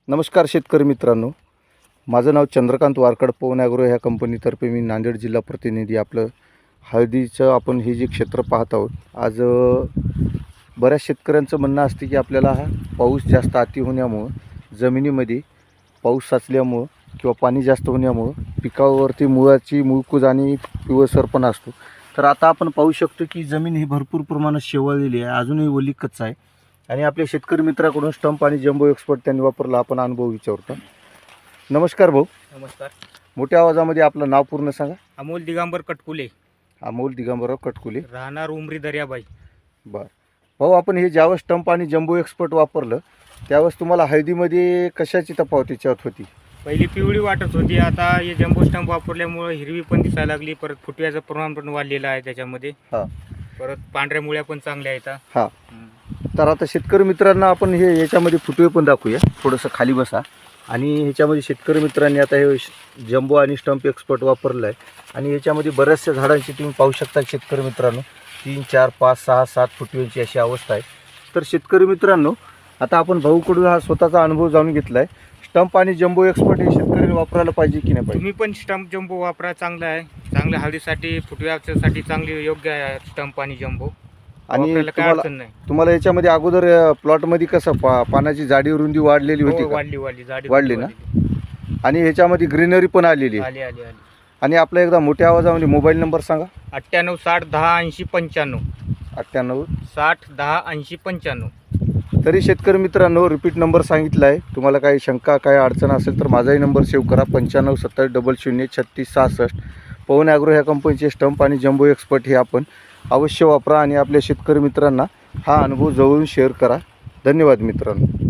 नमस्कार शेतकरी मित्रांनो, माझं नाव चंद्रकांत वारकड. पवन ॲग्रो ह्या कंपनीतर्फे मी नांदेड जिल्हा प्रतिनिधी. आपलं हळदीचं आपण हे जे क्षेत्र पाहत आहोत. आज बऱ्याच शेतकऱ्यांचं म्हणणं असते की आपल्याला हा पाऊस जास्त अति होण्यामुळं, जमिनीमध्ये पाऊस साचल्यामुळं किंवा पाणी जास्त होण्यामुळं पिकावरती मुळाची मुळकूज आणि पिवळसरपणा असतो. तर आता आपण पाहू शकतो की जमीन ही भरपूर प्रमाणात शेवाळलेली आहे, अजूनही ओली कच्चा आहे. आणि आपल्या शेतकरी मित्राकडून स्टंप आणि जम्बो एक्सपर्ट त्यांनी वापरला. आपण अनुभव विचारतो. नमस्कार भाऊ. नमस्कार. मोठ्या आवाजामध्ये आपलं नाव पूर्ण सांगा. अमोल दिगंबर कटकुले, अमोल दिगंबरराव कटकुले, राहणार उमरी दर्याबाई. बरं भाऊ, आपण हे ज्यावेळेस स्टंप आणि जम्बो एक्सपर्ट वापरलं त्यावेळेस तुम्हाला हळदीमध्ये कशाची तफावत त्याच्यात होती? पहिली पिवळी वाटत होती, आता हे जम्बो स्टंप वापरल्यामुळे हिरवी पण दिसायला लागली. परत फुटव्याचं प्रमाण पण वाढलेलं आहे त्याच्यामध्ये. हां. परत पांढऱ्या मुळ्या पण चांगल्या आहेत. हां. तर आता शेतकरी मित्रांना आपण हे याच्यामध्ये फुटवे पण दाखवूया. थोडंसं खाली बसा. आणि ह्याच्यामध्ये शेतकरी मित्रांनी आता हे जम्बो आणि स्टंप एक्सपर्ट वापरलं आहे. आणि ह्याच्यामध्ये बऱ्याचशा झाडांची तुम्ही पाहू शकता शेतकरी मित्रांनो, 3, 4, 5, 6, 7 फुटव्यांची अशी अवस्था आहे. तर शेतकरी मित्रांनो, आता आपण भाऊकडून हा स्वतःचा अनुभव जाणून घेतला आहे. स्टंप आणि जम्बो एक्सपर्ट हे शेतकऱ्यांनी वापरायला पाहिजे की नाही पाहिजे? तुम्ही पण स्टंप जम्बो वापरा, चांगला आहे. चांगल्या हळदीसाठी, फुटव्यासाठी चांगली योग्य आहे स्टंप आणि जम्बो. आणि काय अडचण नाही. तुम्हाला याच्यामध्ये अगोदर प्लॉटमध्ये कसं पानाची जाडी रुंदी वाढलेली होती का? वाढली ना? आणि ह्याच्यामध्ये ग्रीनरी पण आलेली आली. आणि आपला एकदा मोठ्या आवाजामध्ये मोबाईल नंबर सांगा. 98 60 10 80 95. 98 60 10 80 95. तरी शेतकरी मित्रांनो, रिपीट नंबर सांगितला आहे. तुम्हाला काही शंका काही अडचण असेल तर माझाही नंबर सेव्ह करा. 95 70 00 36 66. पवन ॲग्रो ह्या कंपनीचे स्टंप आणि जम्बो एक्सपर्ट हे आपण अवश्य वापरा आणि आपल्या शेतकरी मित्रांना हा अनुभव जवळून शेअर करा. धन्यवाद मित्रांनो.